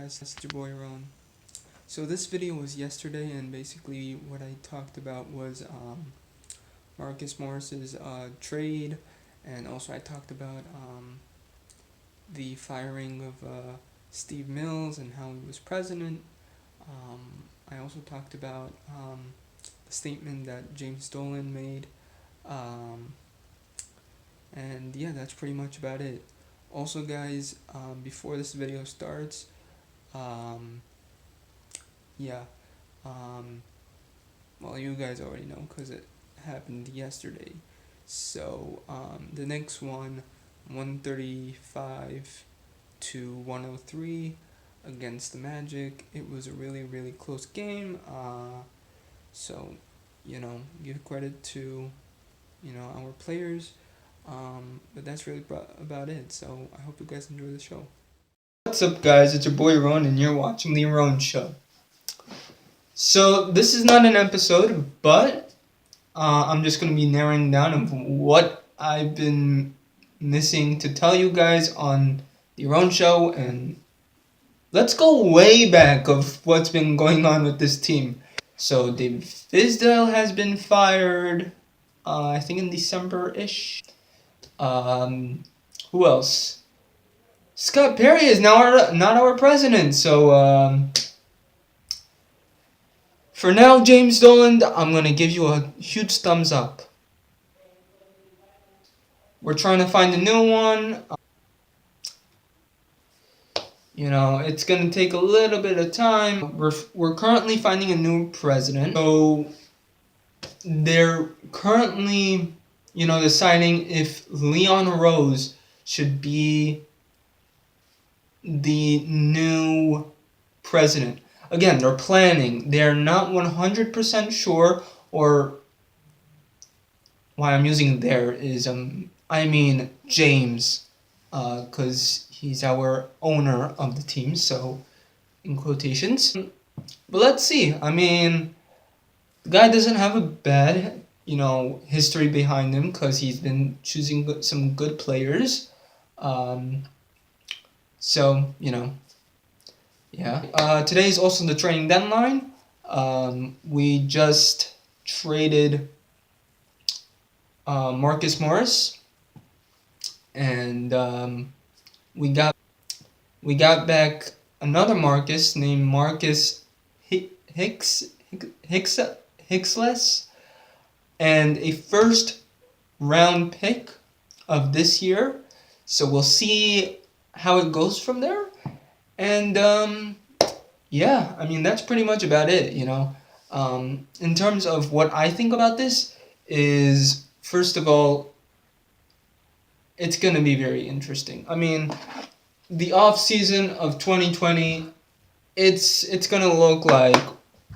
guys, it's your boy Ron. So this video was yesterday, and basically what I talked about was Marcus Morris's trade, and also I talked about the firing of Steve Mills and how he was president. I also talked about the statement that James Dolan made, um, and yeah, that's pretty much about it. Also, guys, before this video starts, um, yeah. Um, well, you guys already know because it happened yesterday. So the next one, 135 to 103 against the Magic. It was a really close game. So give credit to our players. But that's really about it. So I hope you guys enjoy the show. What's up, guys? It's your boy Ron, and you're watching the Ron Show. So this is not an episode, but I'm just going to be narrowing down of what I've been missing to tell you guys on the Ron Show, and let's go way back of what's been going on with this team. So David Fizdale has been fired, I think in December-ish. Who else? Scott Perry is now not our president, so for now, James Dolan, I'm going to give you a huge thumbs up. We're trying to find a new one. It's going to take a little bit of time. We're currently finding a new president. So they're currently, deciding if Leon Rose should be the new president. Again, they're planning. They're not 100% sure, or why I'm using there is James, because he's our owner of the team, so in quotations. But let's see. The guy doesn't have a bad, history behind him, because he's been choosing some good players. So, yeah. Today is also the trading deadline. We just traded Marcus Morris, and we got back another Marcus named Marcus Hicksless, and a first round pick of this year. So we'll see how it goes from there. And that's pretty much about it. In terms of what I think about this is, first of all, it's gonna be very interesting. The off season of 2020, it's gonna look like,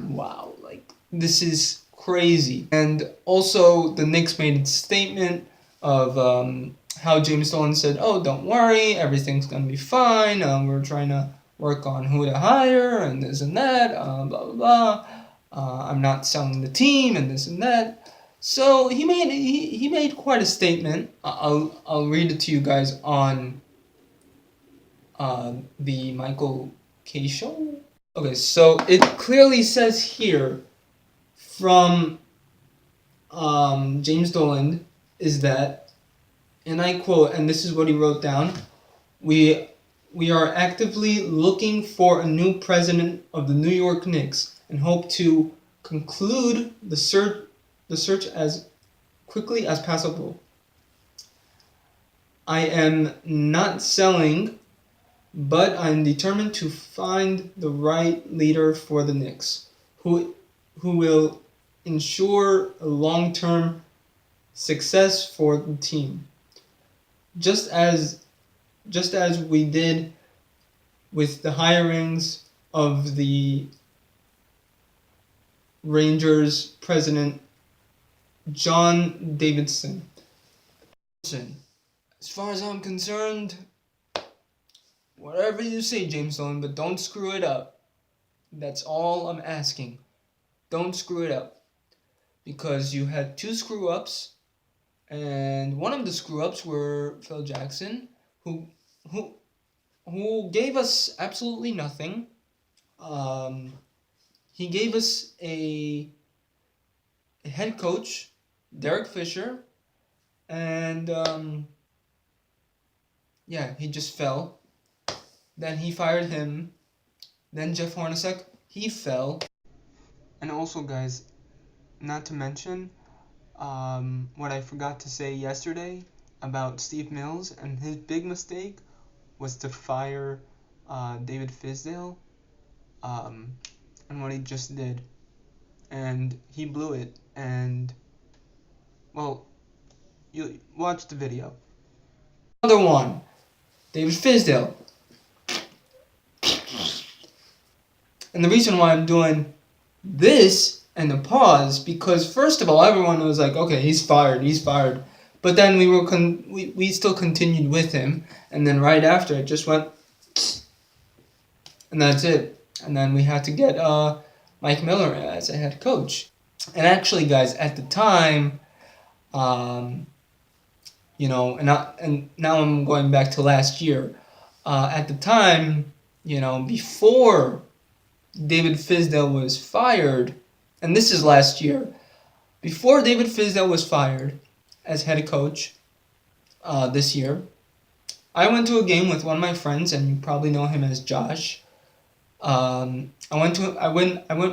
wow, like this is crazy. And also, the Knicks made a statement of how James Dolan said, "Oh, don't worry, everything's gonna be fine. We're trying to work on who to hire and this and that. Blah blah blah. I'm not selling the team and this and that." So he made quite a statement. I'll read it to you guys on the Michael K show. Okay, so it clearly says here from James Dolan is that, and I quote, and this is what he wrote down: We are actively looking for a new president of the New York Knicks and hope to conclude the search as quickly as possible. I am not selling, but I'm determined to find the right leader for the Knicks, who will ensure a long-term success for the team. Just as we did with the hirings of the Rangers president John Davidson. As far as I'm concerned, whatever you say, James Dolan, but don't screw it up. That's all I'm asking. Don't screw it up. Because you had two screw-ups, and one of the screw-ups were Phil Jackson, who who gave us absolutely nothing. Um, he gave us a head coach, Derek Fisher, and yeah, he just fell. Then he fired him. Then Jeff Hornacek, he fell. And also, guys, not to mention what I forgot to say yesterday about Steve Mills, and his big mistake was to fire David Fizdale, and what he just did. And he blew it. And, well, you watch the video. Another one, David Fizdale. And the reason why I'm doing this and the pause, because first of all, everyone was like, okay, he's fired. But then we still continued with him, and then right after it just went, and that's it. And then we had to get Mike Miller as a head coach. And actually, guys, at the time, and now I'm going back to last year. At the time, before David Fizdale was fired, and this is last year, before David Fizdale was fired as head coach this year, I went to a game with one of my friends, and you probably know him as Josh. I went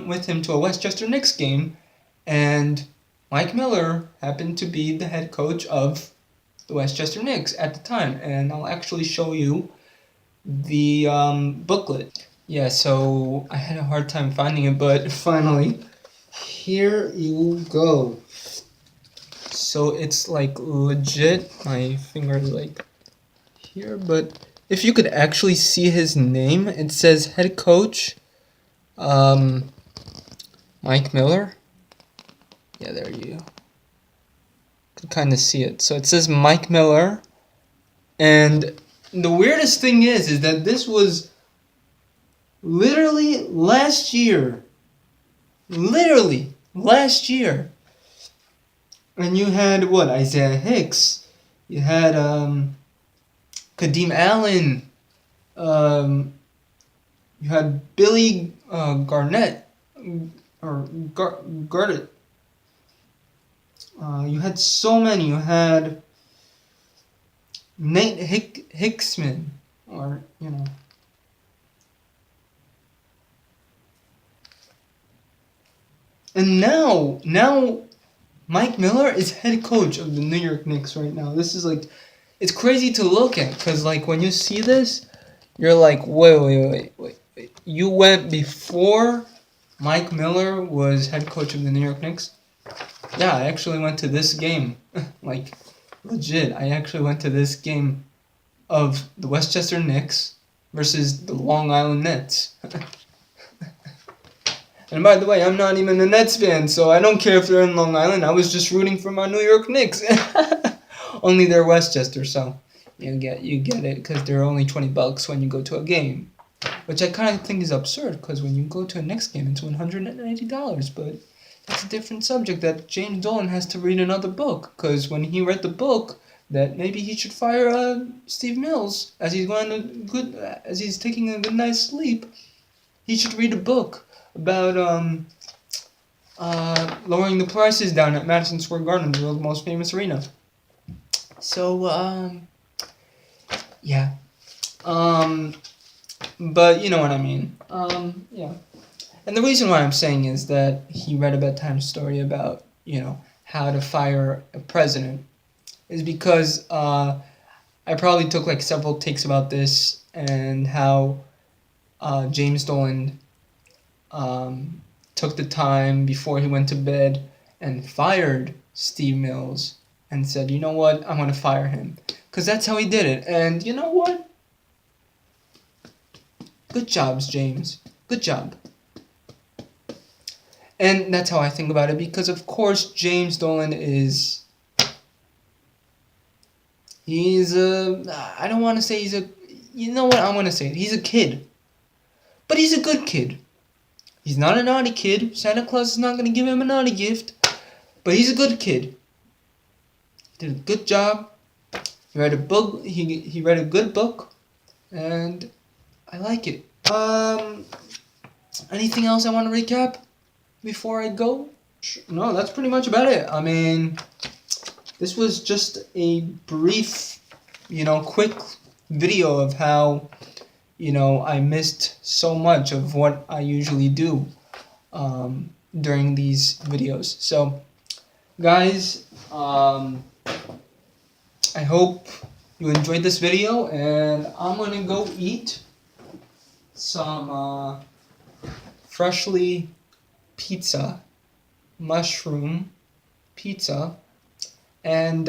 with him to a Westchester Knicks game, and Mike Miller happened to be the head coach of the Westchester Knicks at the time, and I'll actually show you the booklet. Yeah, so I had a hard time finding it, but finally, here you go. So it's like legit, my finger is like here, but if you could actually see his name, it says head coach, Mike Miller. Yeah, there you go. Could kind of see it. So it says Mike Miller, and the weirdest thing is that this was literally last year. And you had what? Isaiah Hicks. You had Kadeem Allen. You had Billy Garnett or Garnett. You had so many. You had Nate Hicksman, or And now Mike Miller is head coach of the New York Knicks right now. This is like, it's crazy to look at, because like when you see this, you're like, wait. You went before Mike Miller was head coach of the New York Knicks? Yeah, I actually went to this game. Like, legit, I actually went to this game of the Westchester Knicks versus the Long Island Nets. And by the way, I'm not even a Nets fan, so I don't care if they're in Long Island. I was just rooting for my New York Knicks. Only they're Westchester, so you get it, because they're only $20 when you go to a game. Which I kind of think is absurd, because when you go to a Knicks game, it's $190. But that's a different subject that James Dolan has to read another book, because when he read the book, that maybe he should fire Steve Mills as he's taking a good night's sleep. He should read a book about lowering the prices down at Madison Square Garden, the world's most famous arena. So yeah, but you know what I mean. Yeah, and the reason why I'm saying is that he read a bedtime story about how to fire a president is because I probably took like several takes about this, and how James Dolan took the time before he went to bed and fired Steve Mills and said, you know what, I'm going to fire him. Because that's how he did it. And you know what? Good jobs, James. Good job. And that's how I think about it, because of course James Dolan is... I don't want to say he's a... You know what, I'm going to say it. He's a kid. But he's a good kid. He's not a naughty kid. Santa Claus is not going to give him a naughty gift. But he's a good kid. He did a good job. He read a book. He read a good book. and I like it. Anything else I want to recap before I go? No, that's pretty much about it. I mean, this was just a brief, quick video of how, I missed so much of what I usually do during these videos. So, guys, I hope you enjoyed this video, and I'm gonna go eat some freshly pizza, mushroom pizza, and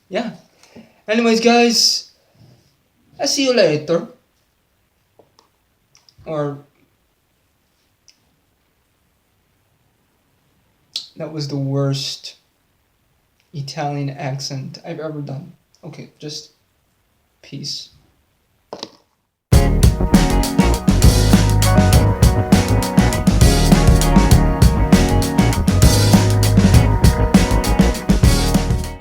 yeah. Anyways, guys, I'll see you later. Or that was the worst Italian accent I've ever done. Okay, just peace.